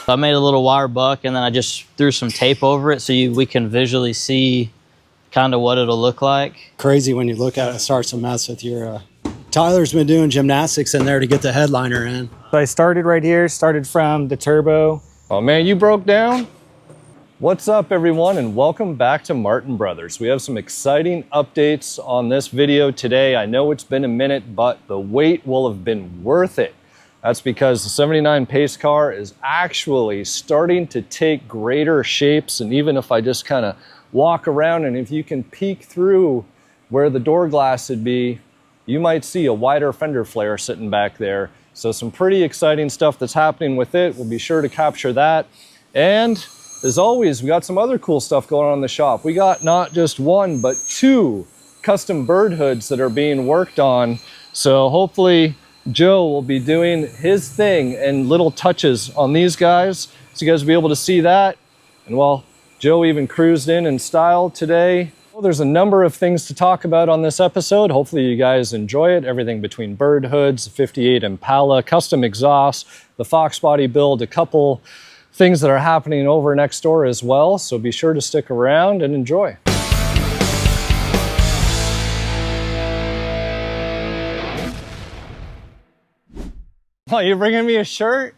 I made a little wire buck and then I just threw some tape over it so we can visually see kind of what it'll look like. Crazy when you look at it, it starts to mess with your... Tyler's been doing gymnastics in there to get the headliner in. So I started right here, started from the turbo. Oh man, you broke down? What's up everyone and welcome back to Martin Brothers. We have some exciting updates on this video today. I know it's been a minute, but the wait will have been worth it. That's because the 79 Pace Car is actually starting to take greater shapes, and even if I just kind of walk around and if you can peek through where the door glass would be, you might see a wider fender flare sitting back there. So some pretty exciting stuff that's happening with it. We'll be sure to capture that. And as always, we got some other cool stuff going on in the shop. We got not just one, but two custom bird hoods that are being worked on. So hopefully Joe will be doing his thing and little touches on these guys. So you guys will be able to see that. And well, Joe even cruised in style today. Well, there's a number of things to talk about on this episode. Hopefully you guys enjoy it. Everything between bird hoods, 58 Impala, custom exhaust, the Fox body build, a couple things that are happening over next door as well. So be sure to stick around and enjoy. Oh, you bringing me a shirt?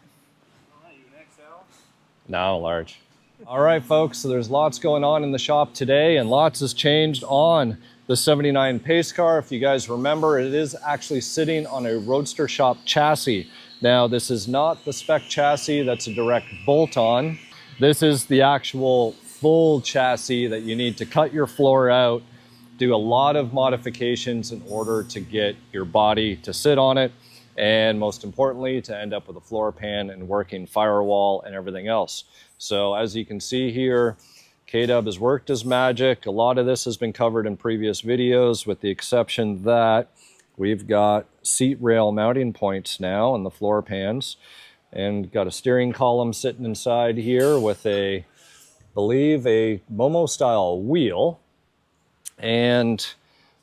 No, large. All right, folks, so there's lots going on in the shop today and lots has changed on the 79 Pace Car. If you guys remember, it is actually sitting on a Roadster Shop chassis. Now, this is not the spec chassis that's a direct bolt-on. This is the actual full chassis that you need to cut your floor out, do a lot of modifications in order to get your body to sit on it, and most importantly, to end up with a floor pan and working firewall and everything else. So as you can see here, Kdub has worked his magic. A lot of this has been covered in previous videos, with the exception that we've got seat rail mounting points now on the floor pans, and got a steering column sitting inside here with I believe a Momo style wheel, and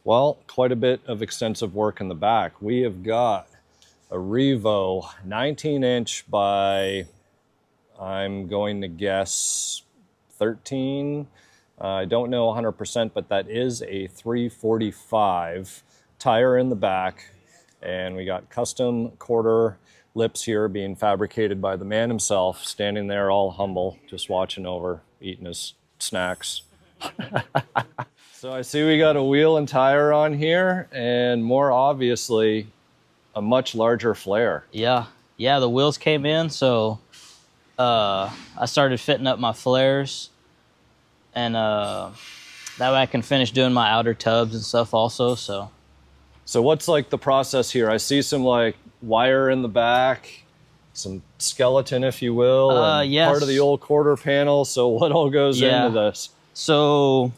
well, quite a bit of extensive work in the back. We have got a Revo 19-inch by, I'm going to guess 13. I don't know 100%, but that is a 345 tire in the back. And we got custom quarter lips here being fabricated by the man himself, standing there all humble, just watching over, eating his snacks. So I see we got a wheel and tire on here, and more obviously, a much larger flare. Yeah, the wheels came in, so I started fitting up my flares, and that way I can finish doing my outer tubs and stuff also. So what's like the process here? I see some like wire in the back, some skeleton, if you will, and yes, part of the old quarter panel. So what all goes into this? So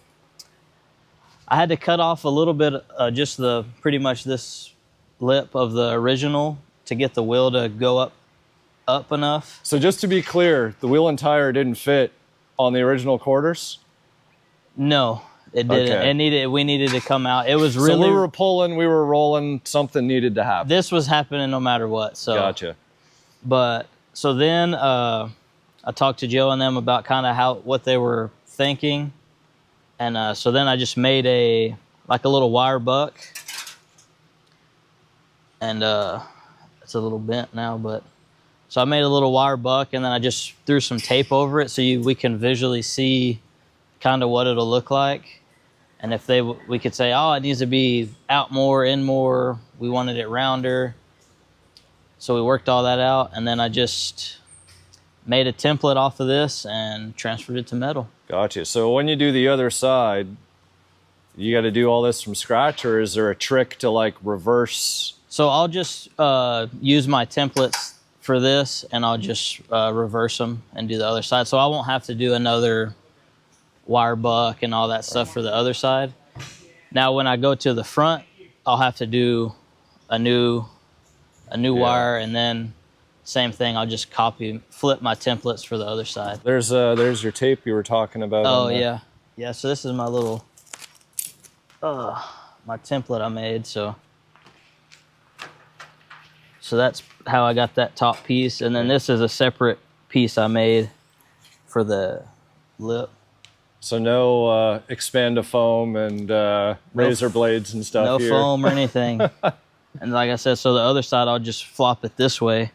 I had to cut off a little bit, just pretty much this lip of the original to get the wheel to go up enough. So just to be clear, the wheel and tire didn't fit on the original quarters? No, it didn't. Okay. We needed to come out. It was really... So we were pulling, we were rolling, something needed to happen. This was happening no matter what. So gotcha. But so then I talked to Joe and them about kind of what they were thinking. And so then I just made a little wire buck. And it's a little bent now, but so I made a little wire buck and then I just threw some tape over it so we can visually see kind of what it'll look like. And if we could say, oh, it needs to be out more, in more, we wanted it rounder. So we worked all that out, and then I just made a template off of this and transferred it to metal. Gotcha. So when you do the other side, you got to do all this from scratch, or is there a trick to like reverse? So I'll just use my templates for this, and I'll just reverse them and do the other side. So I won't have to do another wire buck and all that stuff for the other side. Now when I go to the front, I'll have to do a new wire, and then same thing, I'll just flip my templates for the other side. There's your tape you were talking about. Oh yeah, so this is my little my template I made. So that's how I got that top piece, and then this is a separate piece I made for the lip. So no expand-a-foam and razor blades and stuff No here. foam or anything. And like I said, so the other side, I'll just flop it this way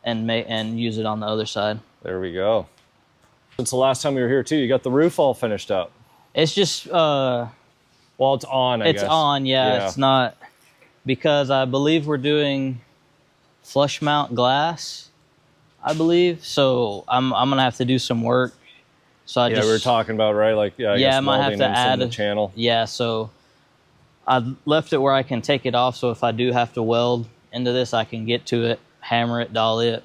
and use it on the other side. There we go. Since the last time we were here too, you got the roof all finished up. It's just, well, it's on, I guess. It's on, yeah. It's not, because I believe we're doing flush mount glass, I believe. So I'm going to have to do some work. So I we were talking about, right? Like, I guess I might have to add the channel. Yeah, so I left it where I can take it off. So if I do have to weld into this, I can get to it, hammer it, doll it,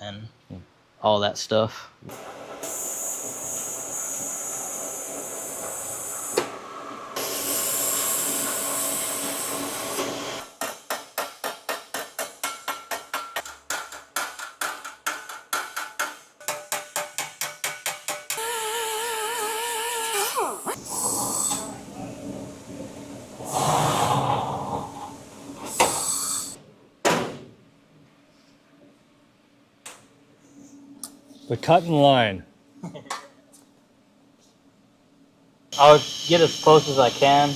and all that stuff. The cutting line. I'll get as close as I can,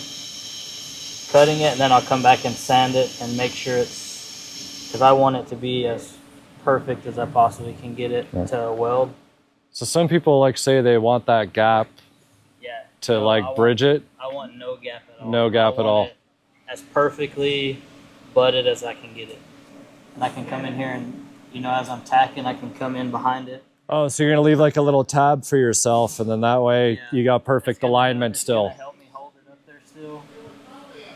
cutting it, and then I'll come back and sand it and make sure it's, because I want it to be as perfect as I possibly can get it to weld. So some people like say they want that gap to bridge it. I want no gap at all. No gap at all. As perfectly butted as I can get it. And I can come in here and, you know, as I'm tacking, I can come in behind it. Oh, so you're gonna leave like a little tab for yourself, and then that way you got perfect alignment still. Help me hold it up there still.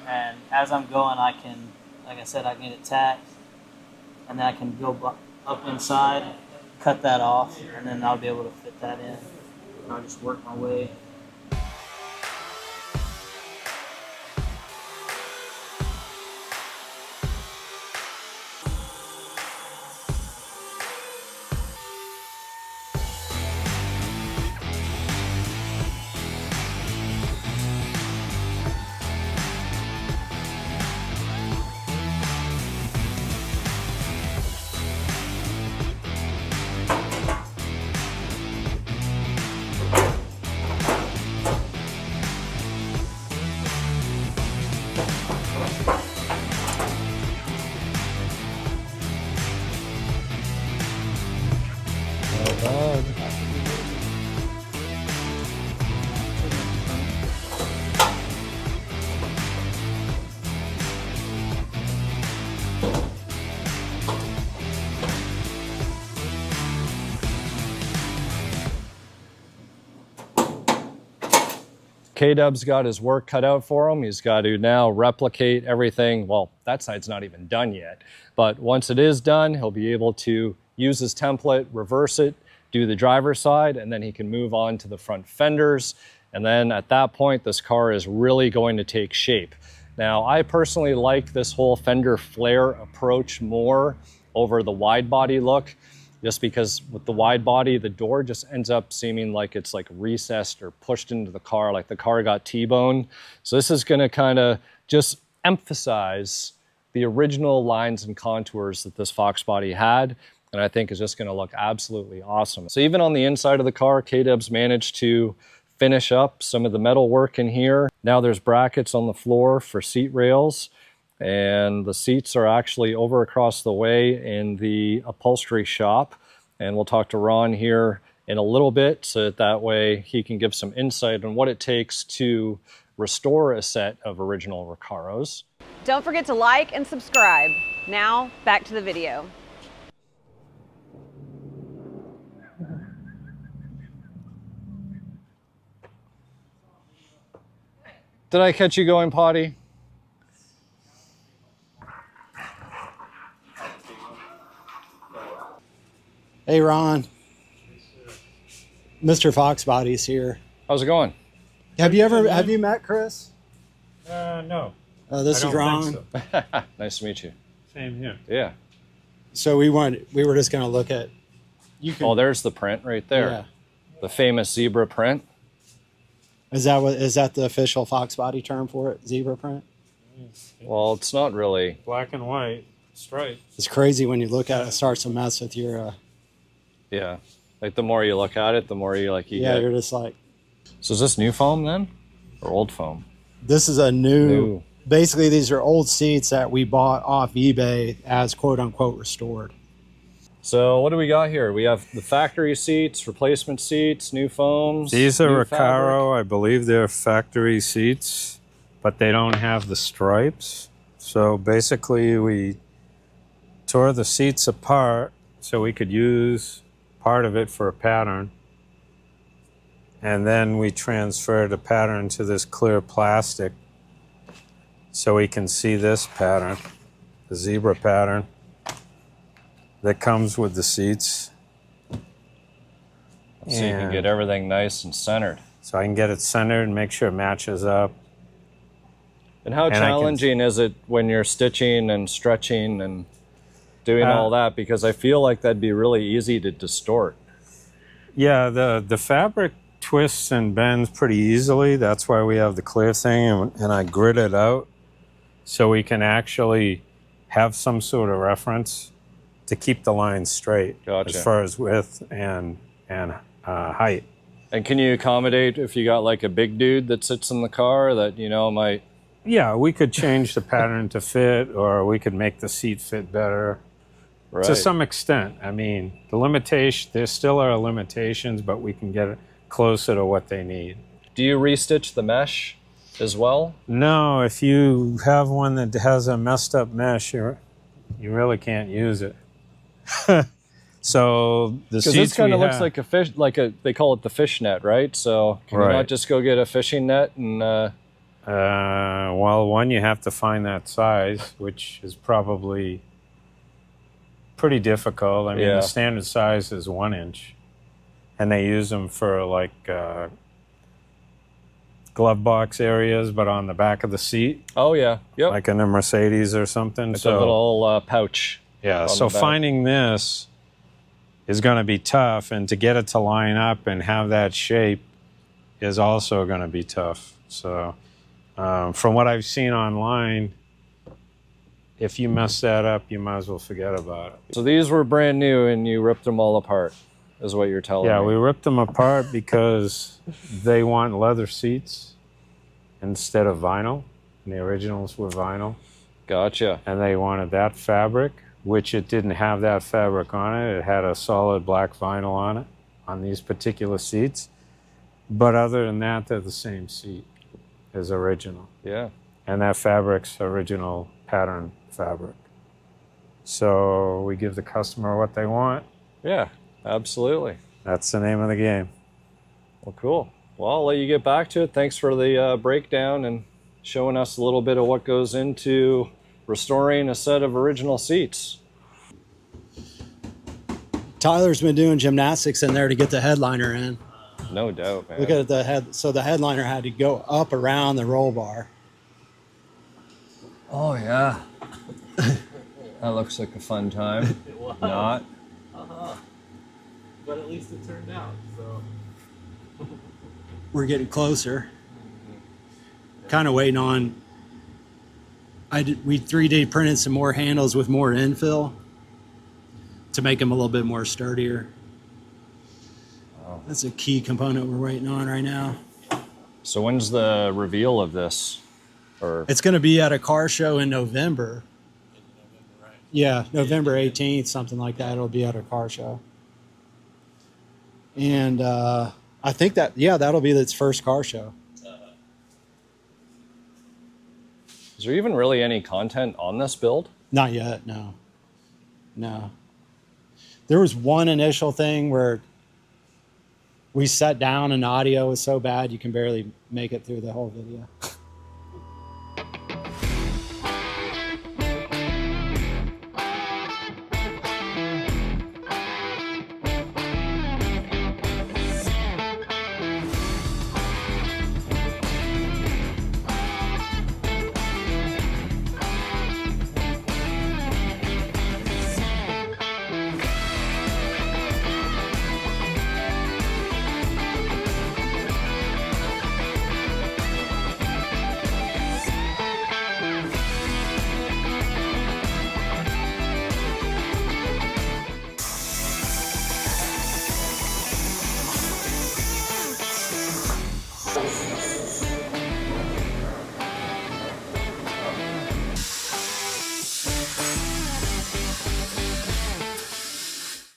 And as I'm going, I can, like I said, I can get it tacked, and then I can go up inside, cut that off, and then I'll be able to fit that in. And I'll just work my way. Kdub's got his work cut out for him. He's got to now replicate everything. Well, that side's not even done yet, but once it is done, he'll be able to use his template, reverse it, do the driver's side, and then he can move on to the front fenders. And then at that point, this car is really going to take shape. Now, I personally like this whole fender flare approach more over the wide body look, just because with the wide body, the door just ends up seeming like it's like recessed or pushed into the car, like the car got T-boned. So this is gonna kind of just emphasize the original lines and contours that this Fox body had, and I think is just gonna look absolutely awesome. So even on the inside of the car, Kdub's managed to finish up some of the metal work in here. Now there's brackets on the floor for seat rails, and the seats are actually over across the way in the upholstery shop. And we'll talk to Ron here in a little bit, so that way he can give some insight on what it takes to restore a set of original Recaros. Don't forget to like and subscribe. Now, back to the video. Did I catch you going potty? Hey, Ron. Mr. Fox Body's here. How's it going? Have you met Chris? No. This is Ron. So. Nice to meet you. Same here. Yeah. So we were just going to look at. Oh, there's the print right there. Yeah. The famous zebra print. Is that the official Fox Body term for it? Zebra print? Well, it's not really. Black and white stripe. It's crazy when you look at it. It starts to mess with your Yeah. Like the more you look at it, the more you like you Yeah, get. you're just like, So is this new foam then? Or old foam? this is a New. basically these are old seats that we bought off eBay as quote unquote restored. So what do we got here? We have the factory seats, replacement seats, new foams. These are new Recaro. I believe they're factory seats, but they don't have the stripes. So basically, we tore the seats apart so we could use part of it for a pattern. And then we transferred a pattern to this clear plastic so we can see this pattern, the zebra pattern that comes with the seats. So you can get everything nice and centered. So I can get it centered and make sure it matches up. And how challenging is it when you're stitching and stretching and doing all that? Because I feel like that'd be really easy to distort. Yeah, the fabric twists and bends pretty easily. That's why we have the clear thing, and I grid it out so we can actually have some sort of reference to keep the line straight. Gotcha. As far as width and height. And can you accommodate if you got like a big dude that sits in the car that, you know, might... Yeah, we could change the pattern to fit, or we could make the seat fit better. Right. To some extent. I mean, there still are limitations, but we can get it closer to what they need. Do you restitch the mesh as well? No, if you have one that has a messed up mesh, you really can't use it. So the seats this kind of looks like a fish, they call it the fish net, right? So can you not just go get a fishing net and? Well, one, you have to find that size, which is probably pretty difficult. I mean, the standard size is 1 inch, and they use them for like glove box areas, but on the back of the seat. Oh yeah, yep. Like in a Mercedes or something. It's a little pouch. Yeah. So finding this is going to be tough, and to get it to line up and have that shape is also going to be tough. So from what I've seen online, if you mess that up, you might as well forget about it. So these were brand new and you ripped them all apart, is what you're telling me. Yeah, we ripped them apart because they want leather seats instead of vinyl. And the originals were vinyl. Gotcha. And they wanted that fabric, which it didn't have that fabric on it. It had a solid black vinyl on it, on these particular seats. But other than that, they're the same seat as original. Yeah. And that fabric's original pattern fabric. So we give the customer what they want. Yeah, absolutely. That's the name of the game. Well, cool. Well, I'll let you get back to it. Thanks for the breakdown and showing us a little bit of what goes into restoring a set of original seats. Tyler's been doing gymnastics in there to get the headliner in. No doubt, man. Look at the head. So the headliner had to go up around the roll bar. Oh, yeah. That looks like a fun time. It was. Not. But at least it turned out, so. We're getting closer. Kind of waiting on. We 3D printed some more handles with more infill to make them a little bit more sturdier. Wow. That's a key component we're waiting on right now. So when's the reveal of this? Or It's going to be at a car show in November. Yeah, November 18th, something like that. It'll be at a car show. And I think that'll be its first car show. is there even really any content on this build? Not yet, no. No. There was one initial thing where we sat down and the audio was so bad you can barely make it through the whole video.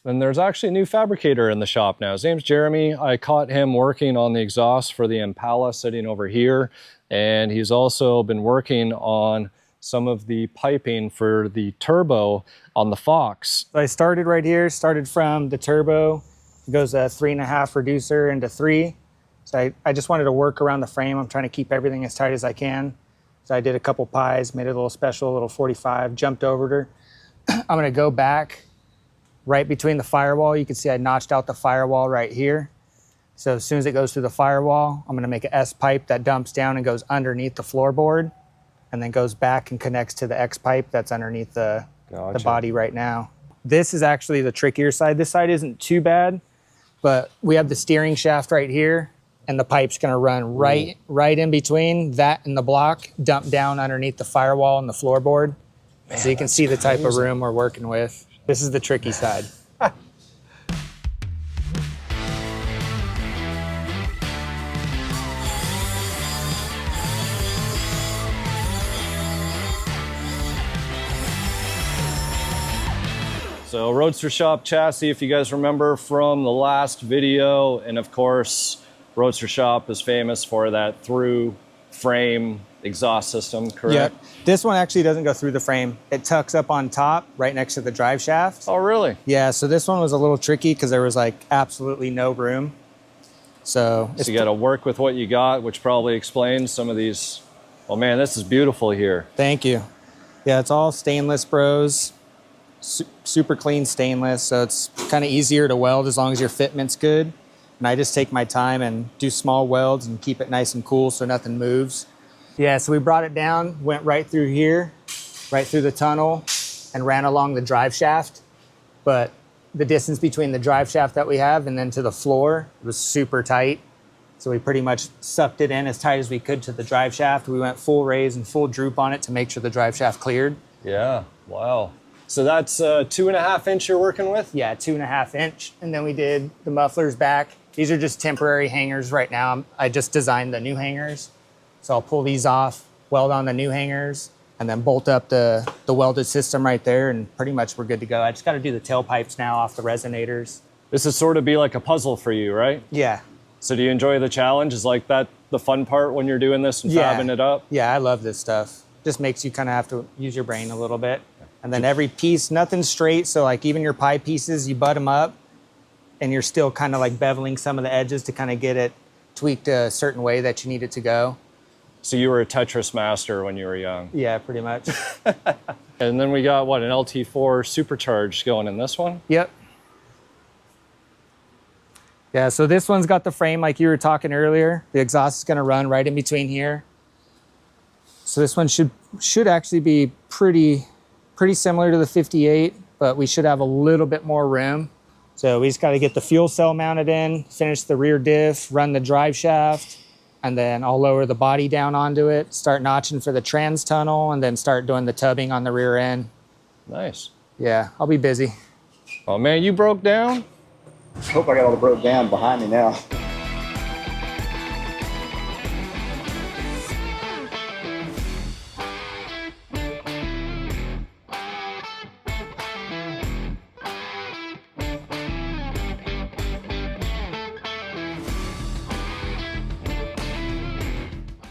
And there's actually a new fabricator in the shop now. His name's Jeremy. I caught him working on the exhaust for the Impala sitting over here. And he's also been working on some of the piping for the turbo on the Fox. So I started right here, started from the turbo. It goes a 3.5 reducer into 3. So I just wanted to work around the frame. I'm trying to keep everything as tight as I can. So I did a couple pies, made it a little special, a little 45, jumped over her. I'm gonna go back right between the firewall. You can see I notched out the firewall right here. So as soon as it goes through the firewall, I'm gonna make an S pipe that dumps down and goes underneath the floorboard and then goes back and connects to the X pipe that's underneath the body right now. This is actually the trickier side. This side isn't too bad, but we have the steering shaft right here and the pipe's gonna run right in between that and the block, dump down underneath the firewall and the floorboard. Man, so you can see the type of room we're working with. This is the tricky side. So Roadster Shop chassis, if you guys remember from the last video, and of course, Roadster Shop is famous for that through frame exhaust system, correct? Yep. This one actually doesn't go through the frame. It tucks up on top right next to the drive shaft. Oh, really? Yeah, so this one was a little tricky because there was like absolutely no room. So you got to work with what you got, which probably explains some of these. Oh man, this is beautiful here. Thank you. Yeah, it's all stainless bros. Super clean stainless, so it's kind of easier to weld as long as your fitment's good. And I just take my time and do small welds and keep it nice and cool so nothing moves. Yeah, so we brought it down, went right through here, right through the tunnel, and ran along the drive shaft. But the distance between the drive shaft that we have and then to the floor was super tight. So we pretty much sucked it in as tight as we could to the drive shaft. We went full raise and full droop on it to make sure the drive shaft cleared. Yeah, wow. So that's 2.5 inch you're working with? Yeah, 2.5 inch. And then we did the mufflers back. These are just temporary hangers right now. I just designed the new hangers. So I'll pull these off, weld on the new hangers, and then bolt up the welded system right there, and pretty much we're good to go. I just got to do the tailpipes now off the resonators. This is sort of be like a puzzle for you, right? Yeah. So do you enjoy the challenge? Is like that the fun part when you're doing this and fabbing it up? Yeah, I love this stuff. Just makes you kind of have to use your brain a little bit. And then every piece, nothing's straight. So like even your pie pieces, you butt them up and you're still kind of like beveling some of the edges to kind of get it tweaked a certain way that you need it to go. So you were a Tetris master when you were young? Yeah, pretty much. And then we got what, an LT4 supercharged going in this one? Yep. Yeah, so this one's got the frame like you were talking earlier. The exhaust is gonna run right in between here. So this one should actually be pretty similar to the 58, but we should have a little bit more room. So we just got to get the fuel cell mounted in, finish the rear diff, run the drive shaft, and then I'll lower the body down onto it, start notching for the trans tunnel, and then start doing the tubbing on the rear end. Nice. Yeah, I'll be busy. Oh man, you broke down? Hope I got all the broke down behind me now.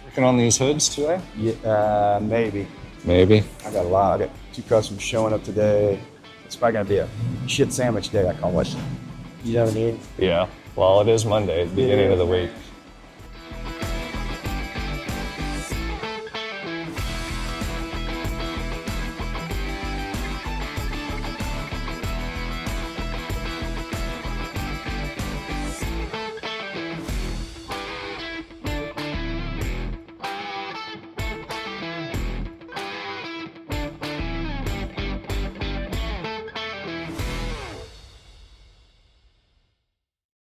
Working on these hoods today? Yeah, maybe. Maybe. I got a lot. I got 2 customers showing up today. It's probably gonna be a shit sandwich day, I call it. You know what I mean? Yeah. Well, it is Monday, the beginning of the week.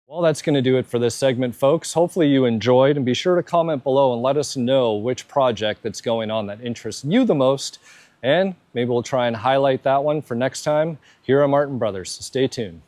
Well, that's going to do it for this segment, folks. Hopefully you enjoyed, and be sure to comment below and let us know which project that's going on that interests you the most, and maybe we'll try and highlight that one for next time here on Martin Brothers. Stay tuned.